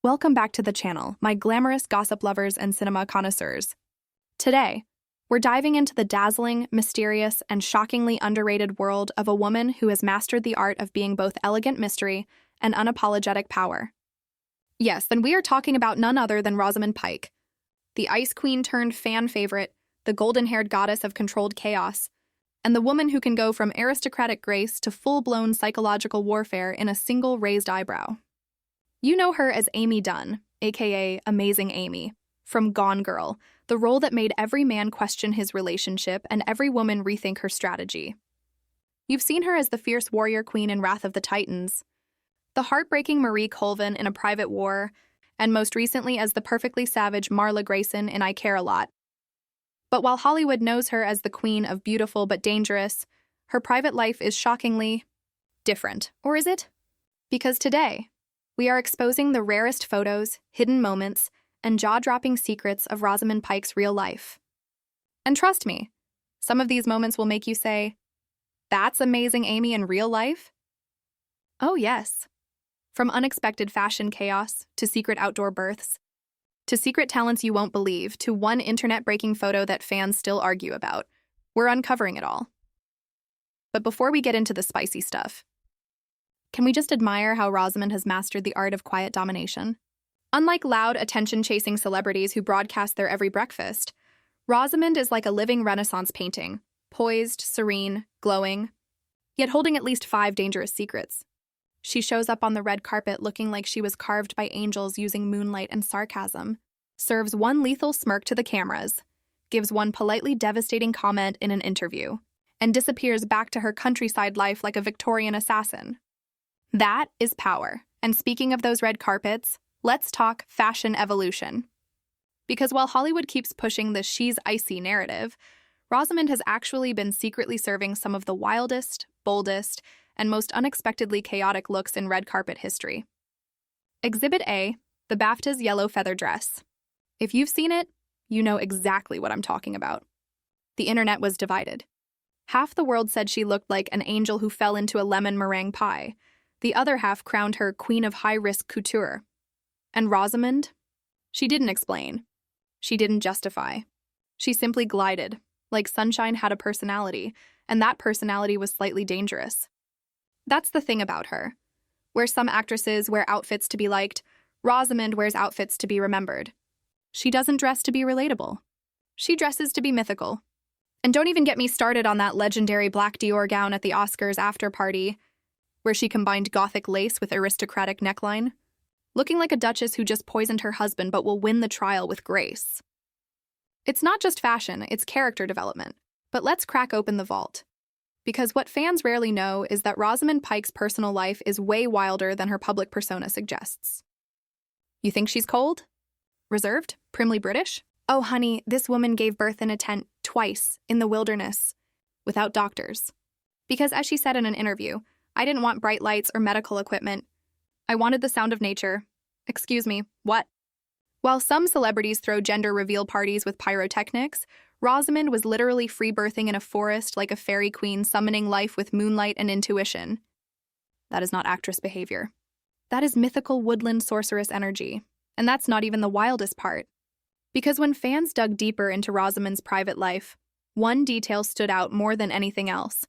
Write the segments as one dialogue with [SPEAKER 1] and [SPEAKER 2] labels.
[SPEAKER 1] Welcome back to the channel, my glamorous gossip lovers and cinema connoisseurs. Today, we're diving into the dazzling, mysterious, and shockingly underrated world of a woman who has mastered the art of being both elegant mystery and unapologetic power. Yes, and we are talking about none other than Rosamund Pike, the Ice Queen turned fan favorite, the golden-haired goddess of controlled chaos, and the woman who can go from aristocratic grace to full-blown psychological warfare in a single raised eyebrow. You know her as Amy Dunn, aka Amazing Amy, from Gone Girl, the role that made every man question his relationship and every woman rethink her strategy. You've seen her as the fierce warrior queen in Wrath of the Titans, the heartbreaking Marie Colvin in A Private War, and most recently as the perfectly savage Marla Grayson in I Care a Lot. But while Hollywood knows her as the queen of beautiful but dangerous, her private life is shockingly different. Or is it? Because today, we are exposing the rarest photos, hidden moments, and jaw-dropping secrets of Rosamund Pike's real life. And trust me, some of these moments will make you say, "That's Amazing Amy in real life?" Oh yes. From unexpected fashion chaos, to secret outdoor births, to secret talents you won't believe, to one internet-breaking photo that fans still argue about, we're uncovering it all. But before we get into the spicy stuff, can we just admire how Rosamund has mastered the art of quiet domination? Unlike loud, attention-chasing celebrities who broadcast their every breakfast, Rosamund is like a living Renaissance painting, poised, serene, glowing, yet holding at least 5 dangerous secrets. She shows up on the red carpet looking like she was carved by angels using moonlight and sarcasm, serves one lethal smirk to the cameras, gives one politely devastating comment in an interview, and disappears back to her countryside life like a Victorian assassin. That is power. And speaking of those red carpets, let's talk fashion evolution. Because while Hollywood keeps pushing the "she's icy" narrative, Rosamund has actually been secretly serving some of the wildest, boldest, and most unexpectedly chaotic looks in red carpet history. Exhibit A, the BAFTA's yellow feather dress. If you've seen it, you know exactly what I'm talking about. The internet was divided. Half the world said she looked like an angel who fell into a lemon meringue pie. The other half crowned her queen of high-risk couture. And Rosamund? She didn't explain. She didn't justify. She simply glided, like sunshine had a personality, and that personality was slightly dangerous. That's the thing about her. Where some actresses wear outfits to be liked, Rosamund wears outfits to be remembered. She doesn't dress to be relatable. She dresses to be mythical. And don't even get me started on that legendary black Dior gown at the Oscars after party, where she combined gothic lace with aristocratic neckline, looking like a duchess who just poisoned her husband but will win the trial with grace. It's not just fashion, it's character development. But let's crack open the vault. Because what fans rarely know is that Rosamund Pike's personal life is way wilder than her public persona suggests. You think she's cold? Reserved? Primly British? Oh honey, this woman gave birth in a tent twice in the wilderness, without doctors. Because as she said in an interview, "I didn't want bright lights or medical equipment. I wanted the sound of nature." Excuse me, what? While some celebrities throw gender reveal parties with pyrotechnics, Rosamund was literally free birthing in a forest like a fairy queen summoning life with moonlight and intuition. That is not actress behavior. That is mythical woodland sorceress energy. And that's not even the wildest part. Because when fans dug deeper into Rosamund's private life, one detail stood out more than anything else.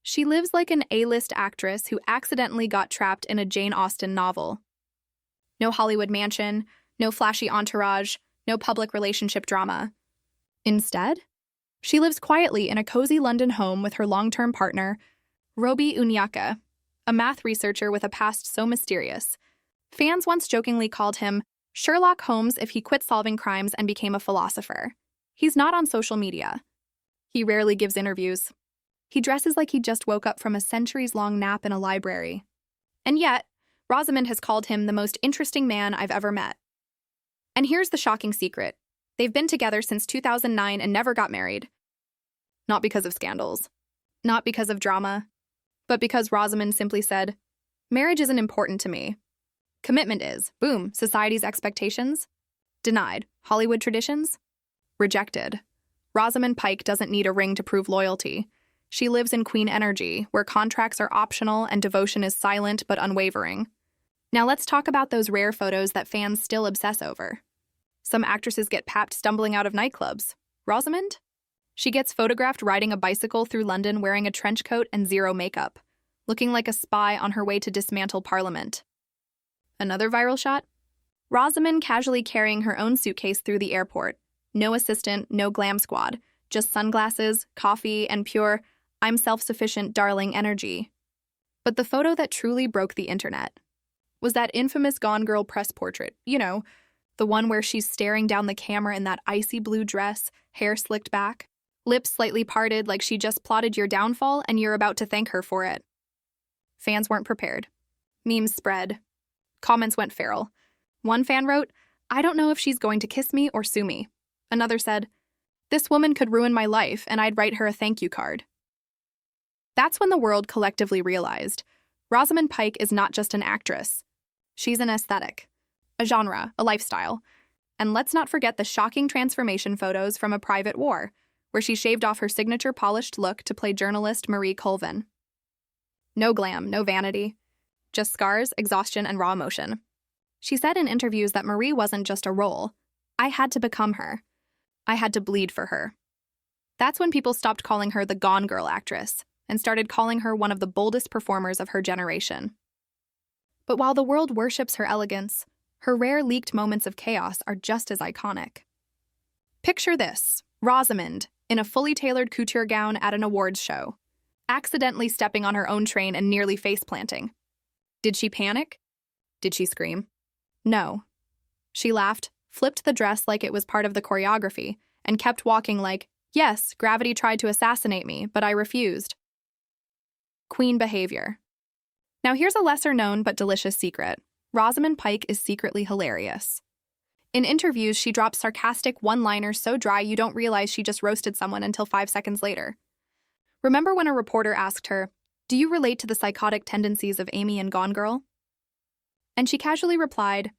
[SPEAKER 1] She lives like an A-list actress who accidentally got trapped in a Jane Austen novel. No Hollywood mansion, no flashy entourage, no public relationship drama. Instead, she lives quietly in a cozy London home with her long-term partner, Robi Unyaka, a math researcher with a past so mysterious. Fans once jokingly called him Sherlock Holmes if he quit solving crimes and became a philosopher. He's not on social media. He rarely gives interviews. He dresses like he just woke up from a centuries-long nap in a library. And yet, Rosamund has called him the most interesting man I've ever met. And here's the shocking secret. They've been together since 2009 and never got married. Not because of scandals. Not because of drama. But because Rosamund simply said, "Marriage isn't important to me. Commitment is. Boom. Society's expectations? Denied. Hollywood traditions? Rejected. Rosamund Pike doesn't need a ring to prove loyalty. She lives in queen energy, where contracts are optional and devotion is silent but unwavering. Now let's talk about those rare photos that fans still obsess over. Some actresses get papped stumbling out of nightclubs. Rosamund? She gets photographed riding a bicycle through London wearing a trench coat and zero makeup, looking like a spy on her way to dismantle Parliament. Another viral shot? Rosamund casually carrying her own suitcase through the airport. No assistant, no glam squad, just sunglasses, coffee, and pure, I'm self-sufficient, darling energy. But the photo that truly broke the internet was that infamous Gone Girl press portrait, the one where she's staring down the camera in that icy blue dress, hair slicked back, lips slightly parted like she just plotted your downfall and you're about to thank her for it. Fans weren't prepared. Memes spread. Comments went feral. One fan wrote, "I don't know if she's going to kiss me or sue me." Another said, "This woman could ruin my life and I'd write her a thank you card." That's when the world collectively realized Rosamund Pike is not just an actress. She's an aesthetic, a genre, a lifestyle. And let's not forget the shocking transformation photos from A Private War, where she shaved off her signature polished look to play journalist Marie Colvin. No glam, no vanity, just scars, exhaustion, and raw emotion. She said in interviews that Marie wasn't just a role. I had to become her. I had to bleed for her. That's when people stopped calling her the Gone Girl actress and started calling her one of the boldest performers of her generation. But while the world worships her elegance, her rare leaked moments of chaos are just as iconic. Picture this, Rosamund, in a fully tailored couture gown at an awards show, accidentally stepping on her own train and nearly face-planting. Did she panic? Did she scream? No. She laughed, flipped the dress like it was part of the choreography, and kept walking like, yes, gravity tried to assassinate me, but I refused. Queen behavior. Now here's a lesser-known but delicious secret. Rosamund Pike is secretly hilarious. In interviews, she drops sarcastic one-liners so dry you don't realize she just roasted someone until 5 seconds later. Remember when a reporter asked her, "Do you relate to the psychotic tendencies of Amy in Gone Girl?" And she casually replied,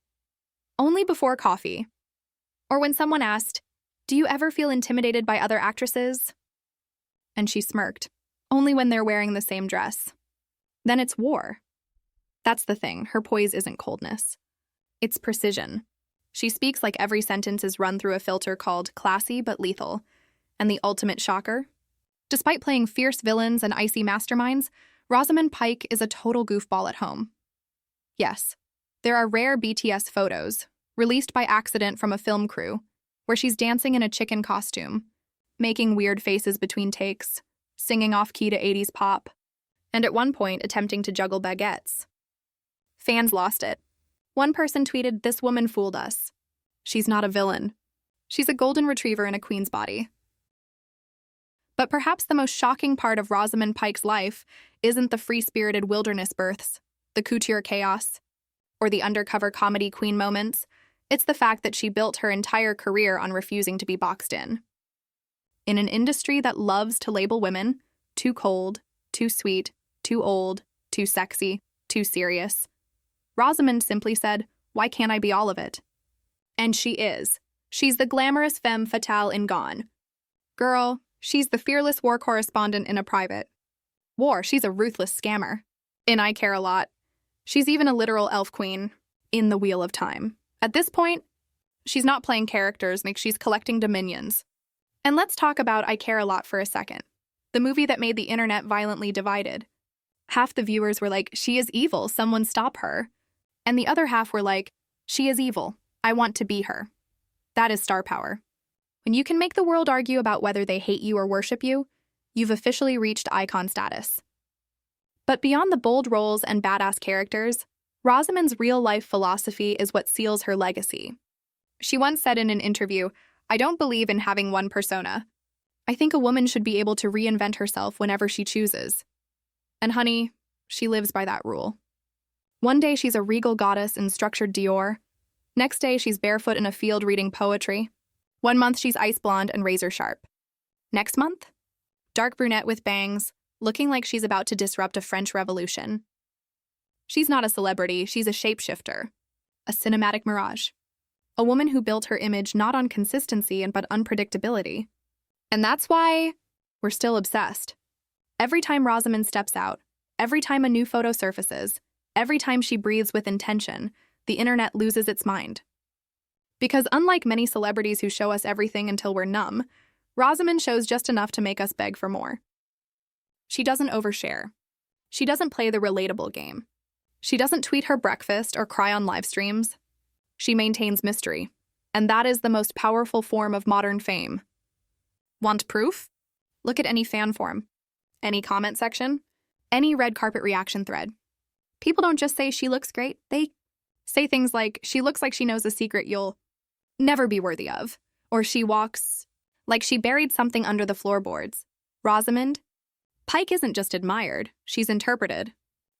[SPEAKER 1] "Only before coffee." Or when someone asked, "Do you ever feel intimidated by other actresses?" And she smirked, "Only when they're wearing the same dress." Then it's war. That's the thing, her poise isn't coldness. It's precision. She speaks like every sentence is run through a filter called classy but lethal. And the ultimate shocker? Despite playing fierce villains and icy masterminds, Rosamund Pike is a total goofball at home. Yes, there are rare BTS photos, released by accident from a film crew, where she's dancing in a chicken costume, making weird faces between takes, singing off-key to 80s pop, and at one point attempting to juggle baguettes. Fans lost it. One person tweeted, "This woman fooled us. She's not a villain. She's a golden retriever in a queen's body." But perhaps the most shocking part of Rosamund Pike's life isn't the free-spirited wilderness births, the couture chaos, or the undercover comedy queen moments. It's the fact that she built her entire career on refusing to be boxed in. In an industry that loves to label women too cold, too sweet, too old, too sexy, too serious, Rosamund simply said, "Why can't I be all of it?" And she is. She's the glamorous femme fatale in Gone Girl. She's the fearless war correspondent in A Private War. She's a ruthless scammer in I Care a Lot. She's even a literal elf queen in The Wheel of Time. At this point, she's not playing characters, she's collecting dominions. And let's talk about I Care a Lot for a second. The movie that made the internet violently divided. Half the viewers were like, "She is evil, someone stop her." And the other half were like, "She is evil, I want to be her." That is star power. When you can make the world argue about whether they hate you or worship you, you've officially reached icon status. But beyond the bold roles and badass characters, Rosamund's real-life philosophy is what seals her legacy. She once said in an interview, "I don't believe in having one persona. I think a woman should be able to reinvent herself whenever she chooses." And honey, she lives by that rule. One day she's a regal goddess in structured Dior. Next day she's barefoot in a field reading poetry. One month she's ice blonde and razor sharp. Next month, dark brunette with bangs, looking like she's about to disrupt a French Revolution. She's not a celebrity, she's a shapeshifter, a cinematic mirage. A woman who built her image not on consistency but unpredictability. And that's why we're still obsessed. Every time Rosamund steps out, every time a new photo surfaces, Every time she breathes with intention, the internet loses its mind. Because unlike many celebrities who show us everything until we're numb, Rosamund shows just enough to make us beg for more. She doesn't overshare. She doesn't play the relatable game. She doesn't tweet her breakfast or cry on live streams. She maintains mystery, and that is the most powerful form of modern fame. Want proof? Look at any fan forum, any comment section, any red carpet reaction thread. People don't just say she looks great, they say things like she looks like she knows a secret you'll never be worthy of, or she walks like she buried something under the floorboards. Rosamund Pike isn't just admired, she's interpreted.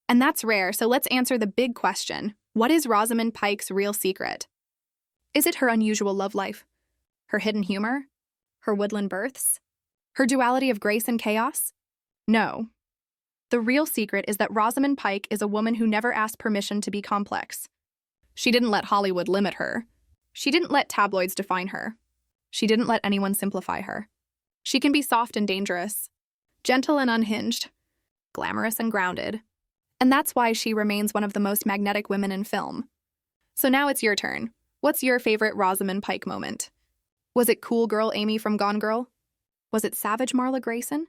[SPEAKER 1] And that's rare, so let's answer the big question. What is Rosamund Pike's real secret? Is it her unusual love life? Her hidden humor? Her woodland births? Her duality of grace and chaos? No. The real secret is that Rosamund Pike is a woman who never asked permission to be complex. She didn't let Hollywood limit her. She didn't let tabloids define her. She didn't let anyone simplify her. She can be soft and dangerous, gentle and unhinged, glamorous and grounded. And that's why she remains one of the most magnetic women in film. So now it's your turn. What's your favorite Rosamund Pike moment? Was it cool girl Amy from Gone Girl? Was it savage Marla Grayson?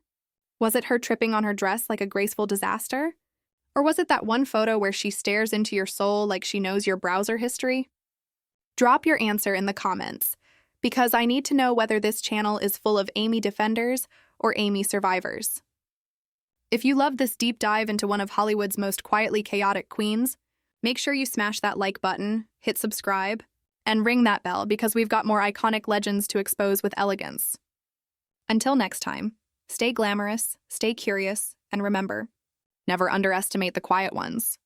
[SPEAKER 1] Was it her tripping on her dress like a graceful disaster? Or was it that one photo where she stares into your soul like she knows your browser history? Drop your answer in the comments, because I need to know whether this channel is full of Amy defenders or Amy survivors. If you loved this deep dive into one of Hollywood's most quietly chaotic queens, make sure you smash that like button, hit subscribe, and ring that bell because we've got more iconic legends to expose with elegance. Until next time, stay glamorous, stay curious, and remember, never underestimate the quiet ones.